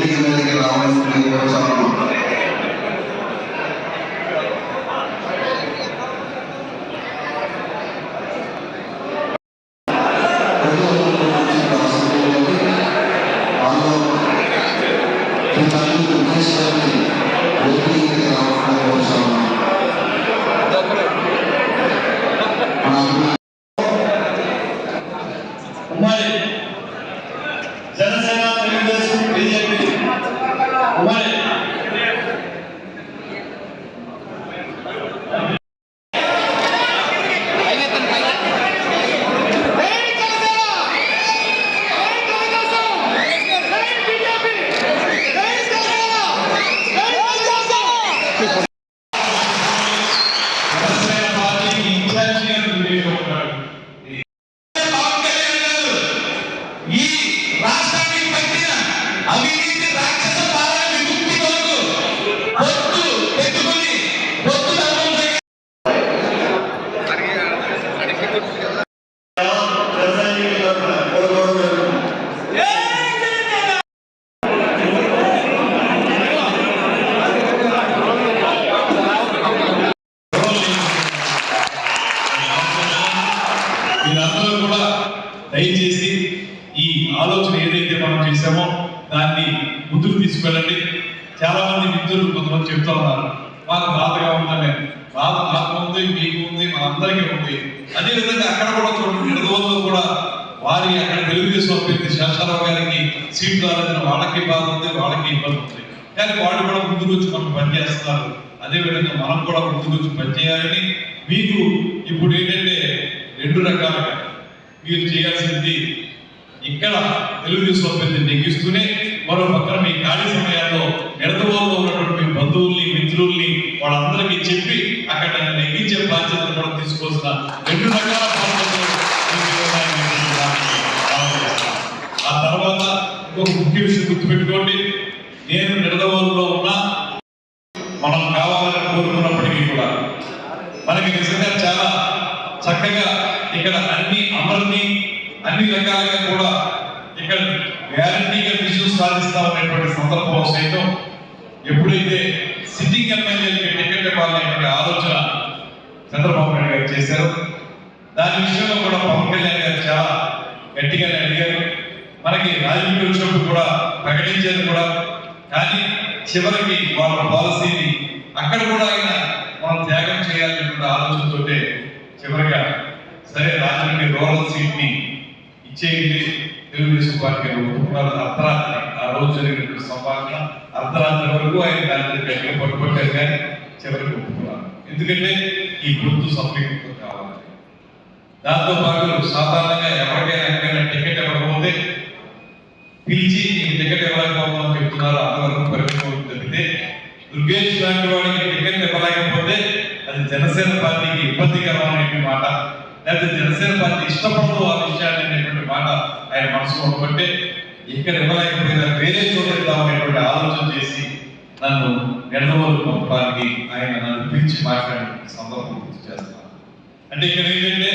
వేదిక మీదకి రావాల్సింది కోరుతున్నాను. ఉమ్మడి జనసేన తెలుగుదేశం బీజేపీ ఉమ్మడి మీరందరూ కూడా దయచేసి ఈ ఆలోచన ఏదైతే మనం చేశామో దాన్ని ముందుకు తీసుకెళ్ళండి. చాలా మంది మిత్రులు కొంతమంది చెప్తా ఉన్నారు, మాకు బాధగా ఉందని. బాధ నాకు ఉంది, మీకు ఉంది, మనందరికీ ఉంది. అదేవిధంగా అక్కడ కూడా చూడండి, నిడదవోలులో కూడా వారి అక్కడ తెలుగుదేశం అభ్యర్థి శేషారావు గారికి సీట్ రాలేదని వాళ్ళకి బాధ ఉంది, వాళ్ళకి ఇబ్బంది ఉంది. కానీ వాళ్ళు కూడా ముందుకు వచ్చి మనం పనిచేస్తున్నారు. అదేవిధంగా మనం కూడా ముందుకు వచ్చి పనిచేయాలని మీకు ఇప్పుడు ఏంటంటే రెండు రకాలుగా మీరు చేయాల్సింది ఇక్కడ తెలుగుదేశం అభ్యర్థి నెగ్గిస్తూనే మరో పక్కన మీ ఖాళీ సమయాల్లో నిడదవోలులో ఉన్నటువంటి మీ బంధువుల్ని మిత్రుల్ని వాళ్ళందరికీ చెప్పి అక్కడ నెగ్గించే బాధ్యతలు కూడా తీసుకోవాల్సిన రెండు రకాల బాధ్యతలు. ఆ తర్వాత ఇంకొక ముఖ్య విషయం గుర్తుపెట్టుకోండి, నేను నిడదవోలులో ఉన్నా మనం కావాలని కోరుకున్నప్పటికీ కూడా మనకి నిజంగా చాలా చక్కగా ఇక్కడ అన్ని రకాలుగా కూడా ఇక్కడ గ్యారంటీగా విజయం సాధిస్తామనేటువంటి సందర్భంలో సైతం ఎప్పుడైతే సిట్టింగ్ ఎమ్మెల్యేలకి టికెట్ ఇవ్వాలనేటువంటి ఆలోచన చంద్రబాబు నాయుడు గారు చేశారు, దాని విషయంలో కూడా పవన్ కళ్యాణ్ గారు చాలా గట్టిగానే అడిగారు. మనకి రాజకీయ వచ్చినప్పుడు కూడా ప్రకటించారు కూడా. కానీ చివరికి వాళ్ళ పాలసీని అక్కడ కూడా ఆయన మనం త్యాగం చేయాలనేటువంటి ఆలోచనతో చివరిగా సరే రాజమండ్రి రూరల్ సీట్ ని ఇచ్చేయండి తెలుగుదేశం పార్టీ ఒప్పుకున్నారు. అర్ధరాత్రి ఆ రోజు జరిగినటువంటి సంభాషణ అర్ధరాత్రి వరకు ఆయన దాని గట్టిగా పట్టుబట్టారు, కానీ చివరికి ఒప్పుకున్నారు. ఎందుకంటే ఈ గుర్తు సఫలీకృతం కావాలి. దాంతో పాటు సాధారణంగా ఎవరికైనా ఎక్కడైనా టికెట్ ఇవ్వకపోతే పిలిచి టికెట్ ఇవ్వలేకపోతామని చెప్తున్నారు. అంతవరకు పరిమితం తప్పితే దుర్గేష్ లాంటి వాడికి టికెట్ ఇవ్వలేకపోతే అది జనసేన పార్టీకి ఇబ్బందికరమైనటువంటి మాట, లేకపోతే జనసేన పార్టీ ఇష్టపడదు ఆ విషయాన్ని అనేటువంటి మాట ఆయన మనసులో ఉంటే ఇక్కడ ఇవ్వలేకపోయినా వేరే చోట ఇద్దామనేటువంటి ఆలోచన చేసి నన్ను నిడదవోలు పంపడానికి ఆయన నన్ను పిలిచి మాట్లాడే సందర్భం గుర్తు చేస్తాను. అంటే ఇక్కడ ఏంటంటే